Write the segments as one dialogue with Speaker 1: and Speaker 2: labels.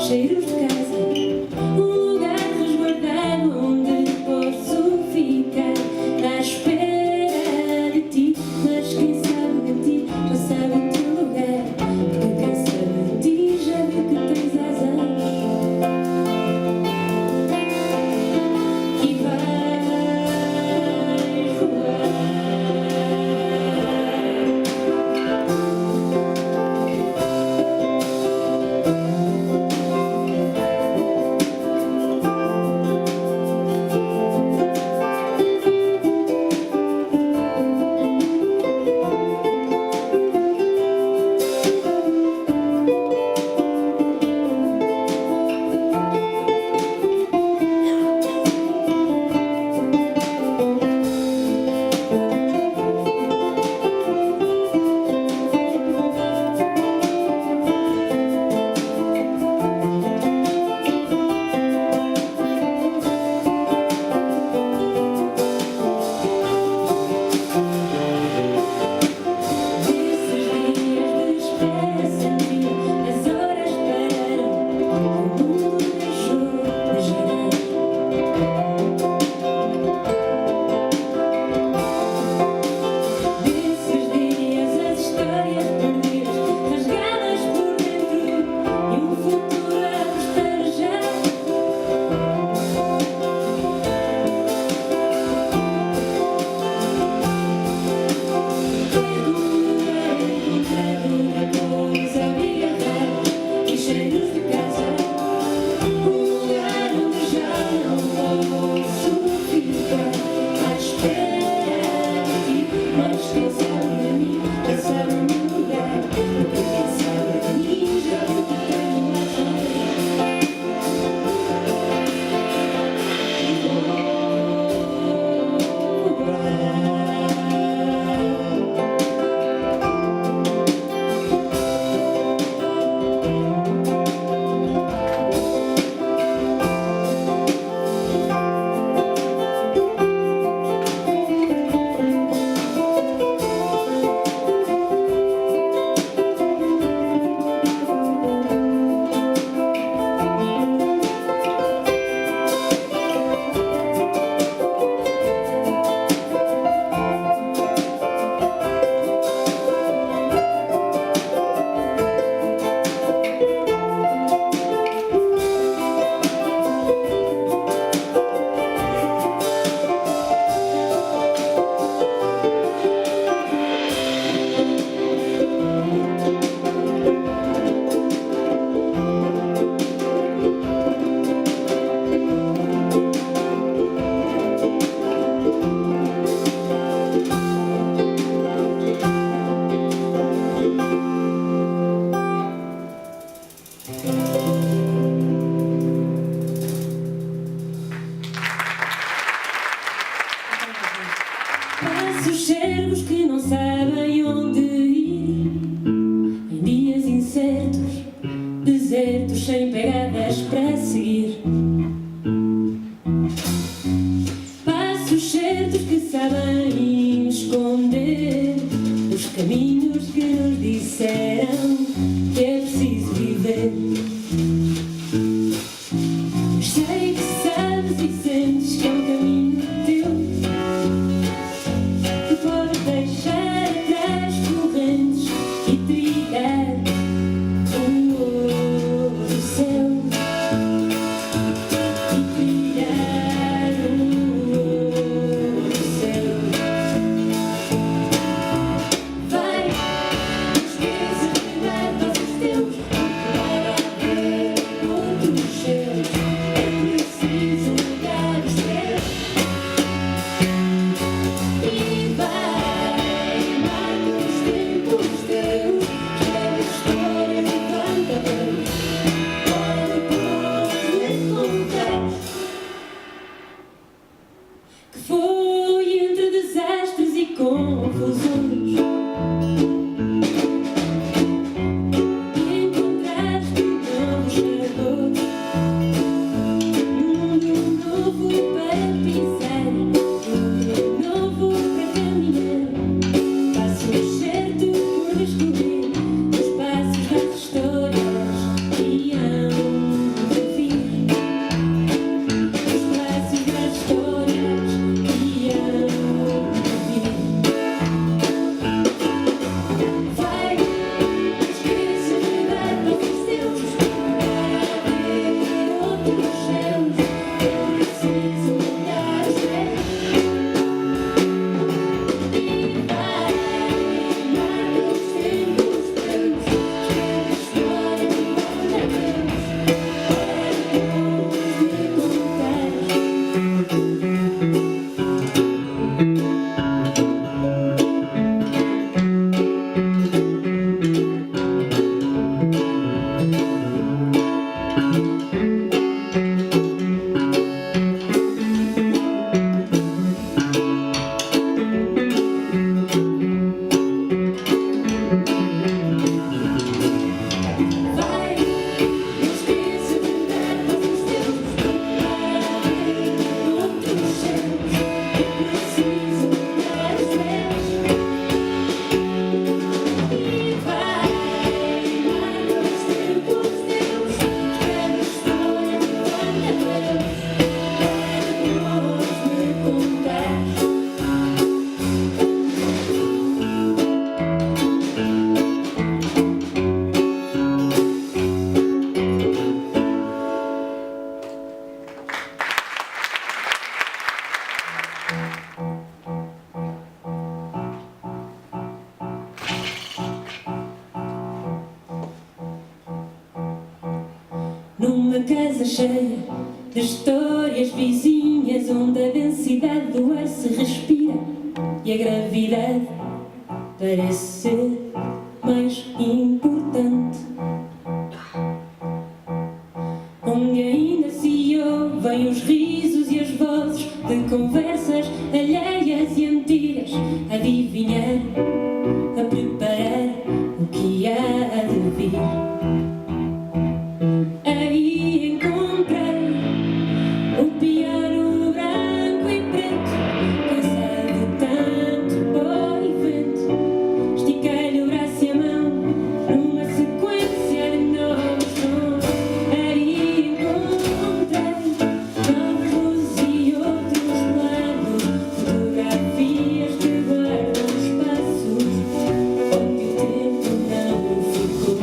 Speaker 1: cheiros de casa, um lugar resguardado onde posso ficar à espera de ti. Mas quem sabe de ti já sabe o teu lugar, porque quem sabe de ti já viu que tens asas e vais voar. Passos cervos que não sabem onde ir, em dias incertos, desertos sem pegadas para seguir. Passos certos que sabem esconder os caminhos que nos disseram que é preciso viver. Mas sei que sabes e sentes que é um caminho teu, que pode deixar atrás correntes e trilhar o outro céu, e trilhar o outro céu. Vai, esqueça de dar passos teus, vai numa casa cheia de histórias vizinhas, onde a densidade do ar se respira e a gravidade parece ser mais importante. Onde ainda se ouvem os risos e as vozes de conversas alheias e antigas, a adivinhar, a preparar o que há de vir. Aí encontrei o piano branco e preto, cansado de tanto pó e vento. Estiquei-lhe o braço e a mão numa sequência de novos sons. Aí encontrei novas luzes e outros planos, fotografias que guardam espaços onde o tempo não ficou.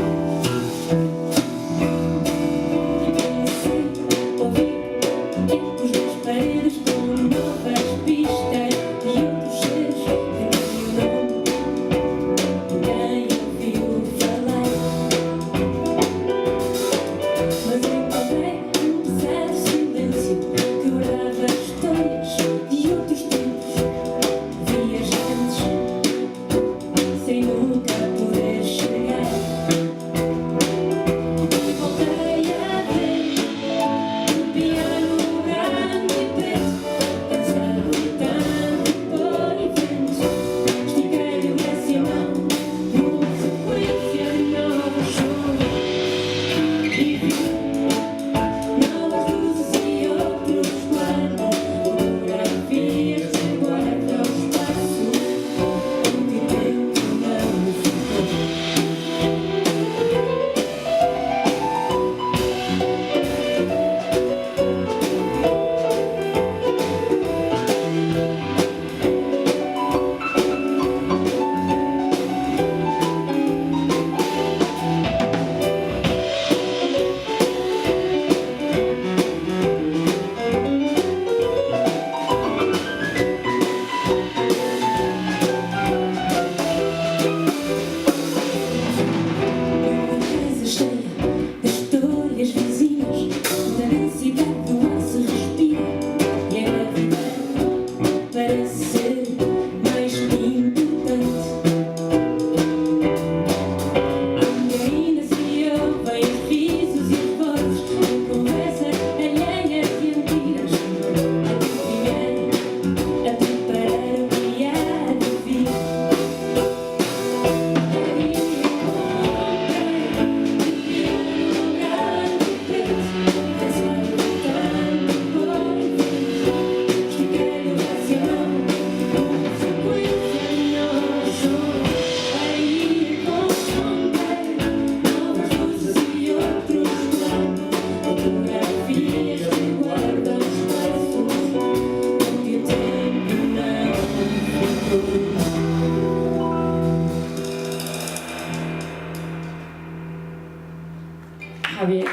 Speaker 1: Javier.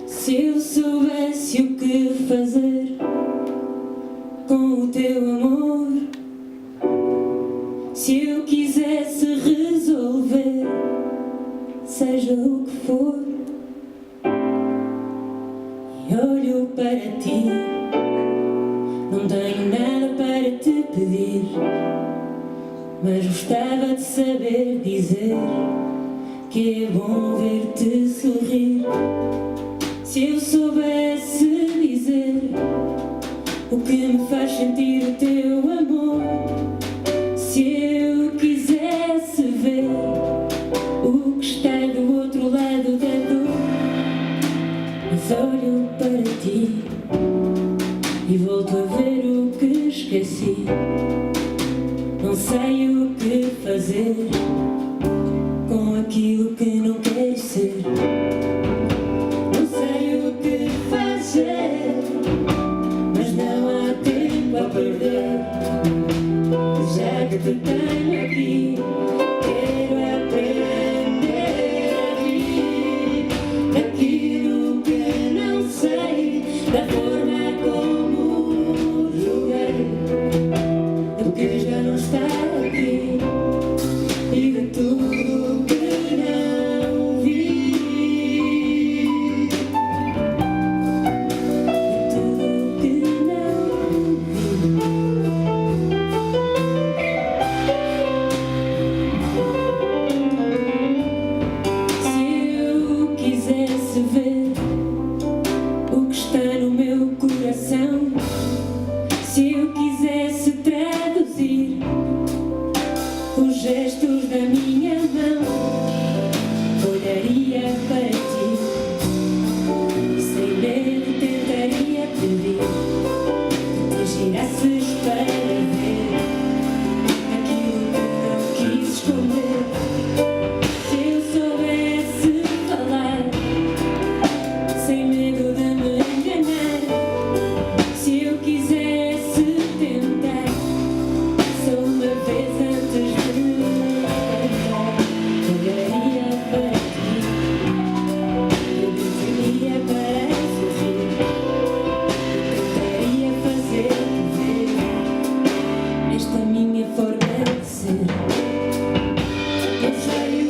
Speaker 1: Se eu soubesse o que fazer com o teu amor, se eu quisesse resolver, seja o que for, e olho para ti, não tenho nada para te pedir, mas gostava de saber dizer que é bom ver-te sorrir. Se eu soubesse dizer o que me faz sentir o teu amor, se eu quisesse ver o que está do outro lado da dor, mas olho para ti e volto a ver o que esqueci. Não sei o que fazer com aquilo que não quero ser. Não sei o que fazer, mas não há tempo a perder. Já que te tenho aqui, quero aprender a rir daquilo que não sei, da forma como julguei, do que já não está. nesta minha forma de ser. Eu sei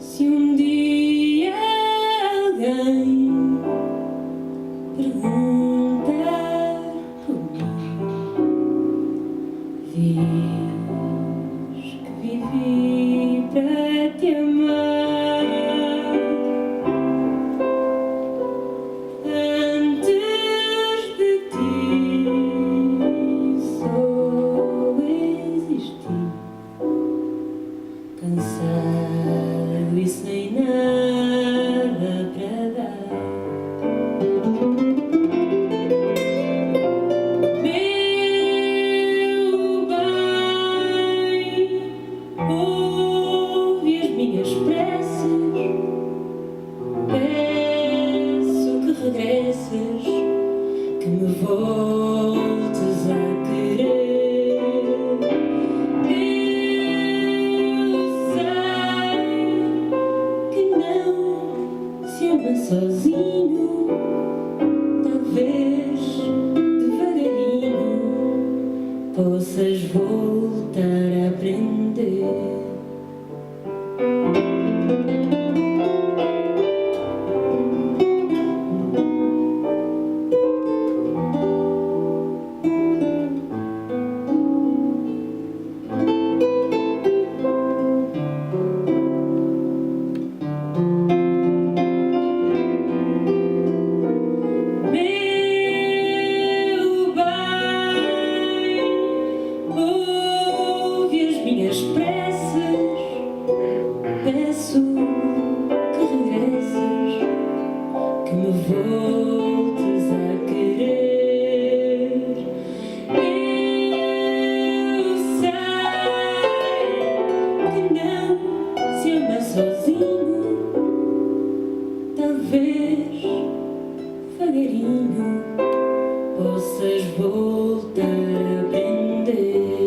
Speaker 1: se um dia alguém perguntar por mim, diz que vivi para te amar. Antes de ti só existi, cansado e sem nada para dar. Meu bem, ouve as minhas preces, peço que regresses, que me voltes a querer. Sozinho, talvez devagarinho possas voltar a aprender. Peço que regresses, que me voltes a querer. Eu sei que não se ama sozinho, talvez devagarinho possas voltar a aprender.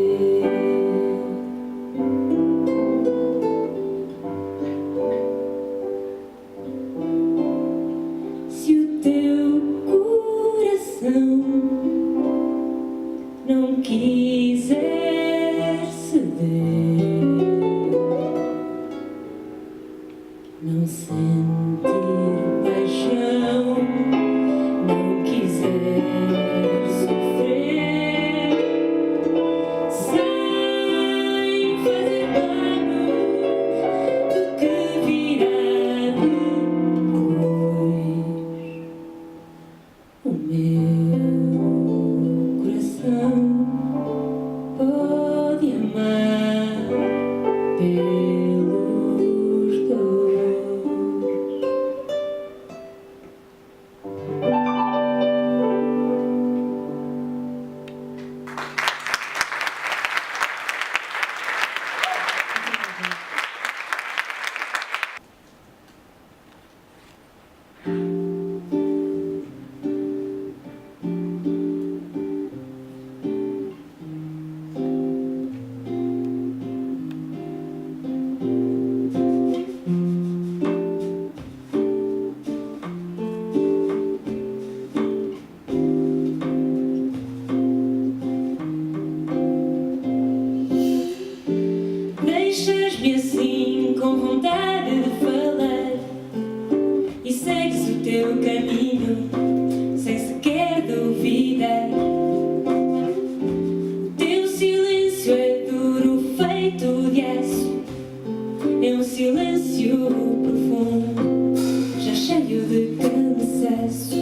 Speaker 1: Olhas-me assim com vontade de falar e segues o teu caminho sem sequer duvidar. O teu silêncio é duro, feito de aço, é um silêncio profundo, já cheio de cansaço.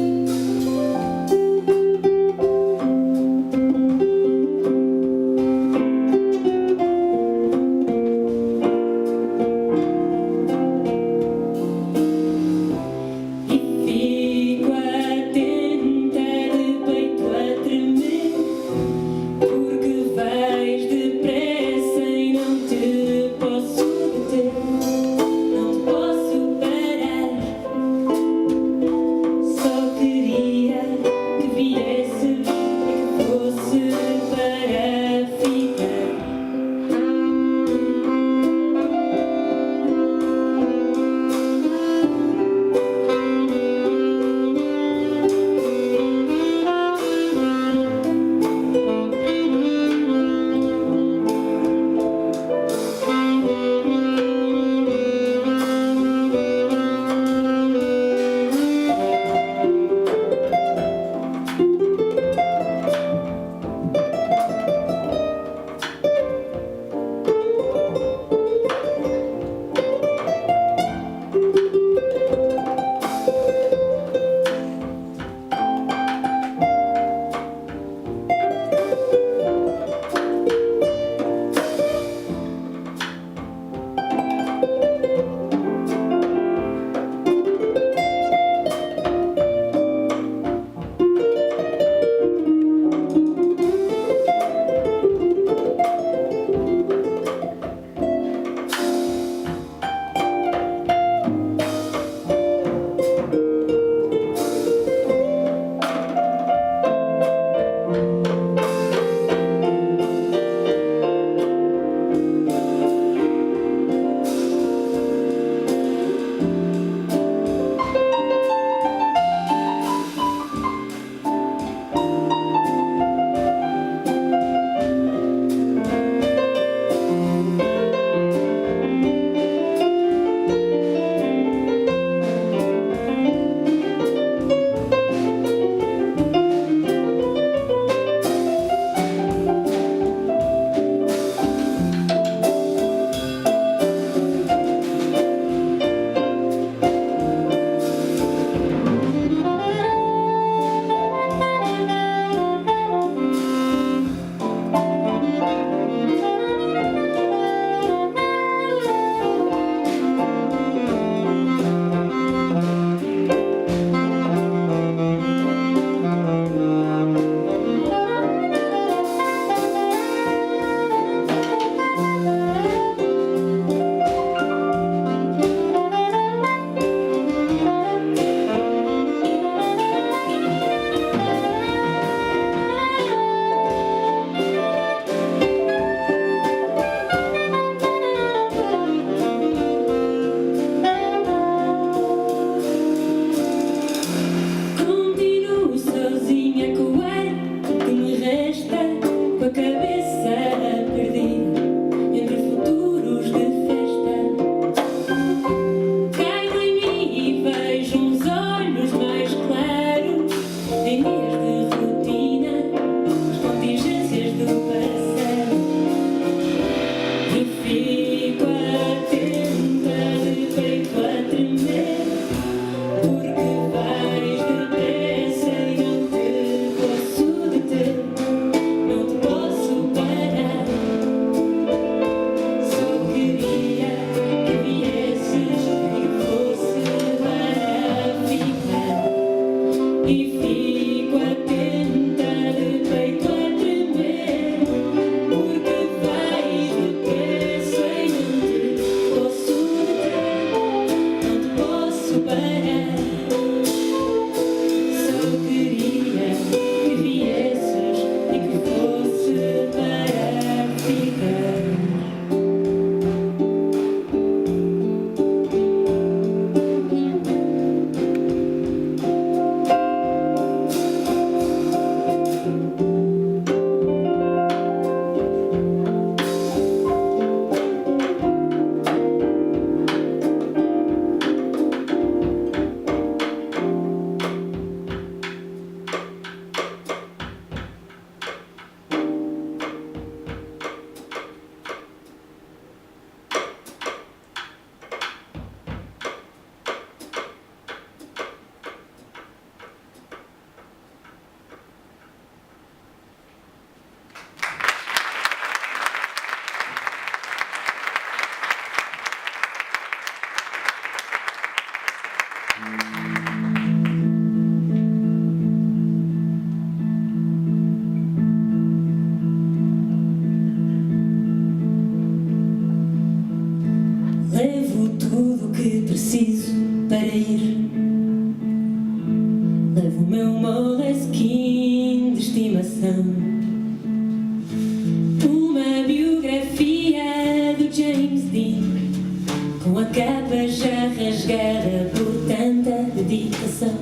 Speaker 1: preciso para ir. Levo o meu Moleskine de estimação, uma biografia do James Dean, com a capa já rasgada por tanta dedicação.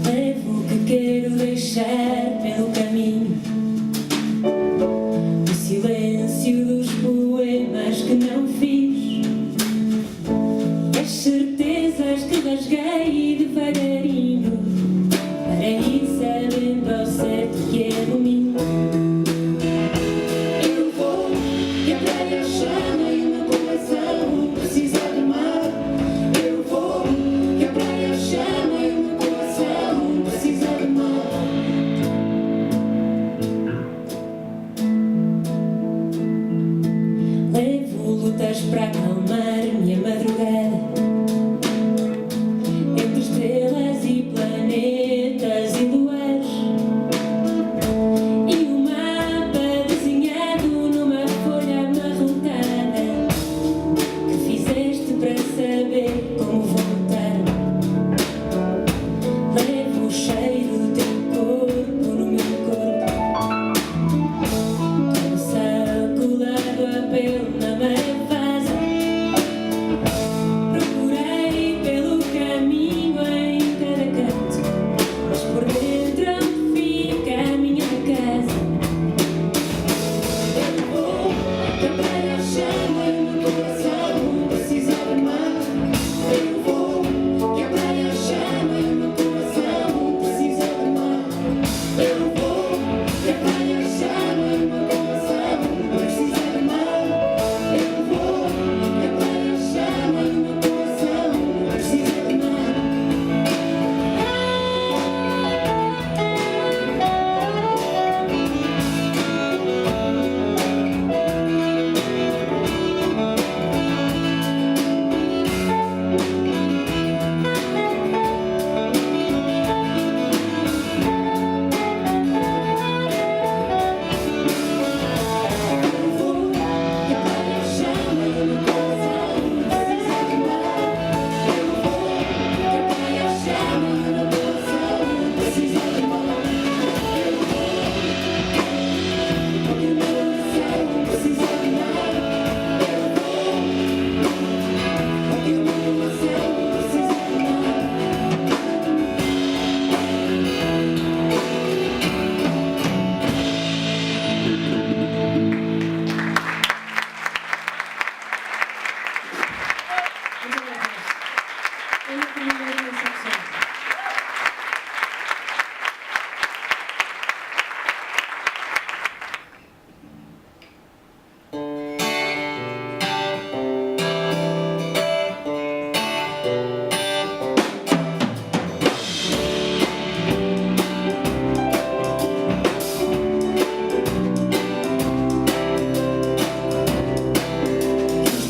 Speaker 1: Levo o que quero deixar pelo caminho, o silêncio dos poemas que não fiz, as certezas que rasguei devagarinho, para ir sabendo ao certo que é domingo. Eu vou, que a praia chama e o meu coração precisa de mar. Eu vou, que a praia chama e o meu coração precisa de mar. Levo lutas para acalmar minha madrugada, entre estrelas e planetas e luares, e um mapa desenhado numa folha amarrotada que fizeste para saber como voltar. Levo o cheiro do teu corpo no meu corpo, com o sal colado à pele na meia vaza. Procurei pelo caminho em cada canto, mas por dentro onde fica a minha casa. Eu vou, que a praia chama e o meu coração precisa de mar. Eu vou, que a praia chama e o meu coração precisa de mar. Eu vou, que a praia chama e o meu coração precisa de mar. Eu vou, que a praia chama e o meu coração precisa de mar.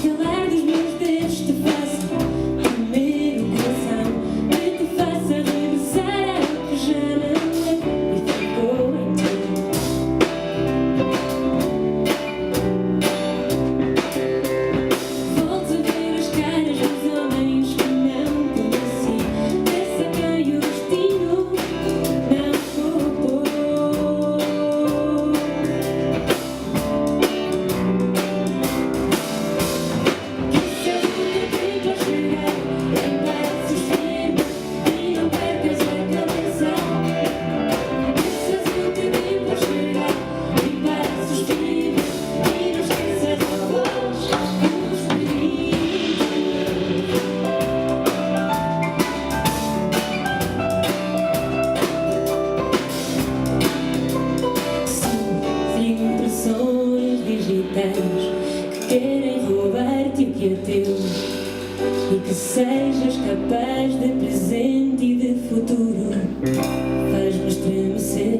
Speaker 1: Estalar dos meus dedos te faça tremer o coração, que te faça regressar ao que já não é e ficou em ti. Volto a ver as caras dos homens que não conheci, dessa quem o destino não poupou. Impressões digitais que querem roubar-te o que é teu, e que sejas capaz de presente e de futuro, faz-me estremecer.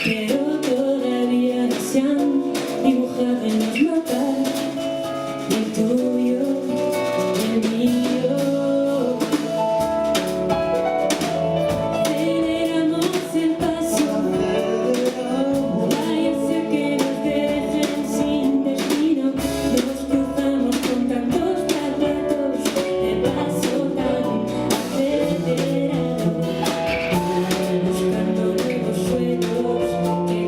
Speaker 1: pero todavía no se han dibujado en los mapas, ni el tuyo ni el mío. Aceleramos el paso, vaya a ser que nos dejen sin destino. Nos cruzamos con tantos zapatos de paso tan acelerado, buscando nuevos sueños que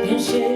Speaker 1: encher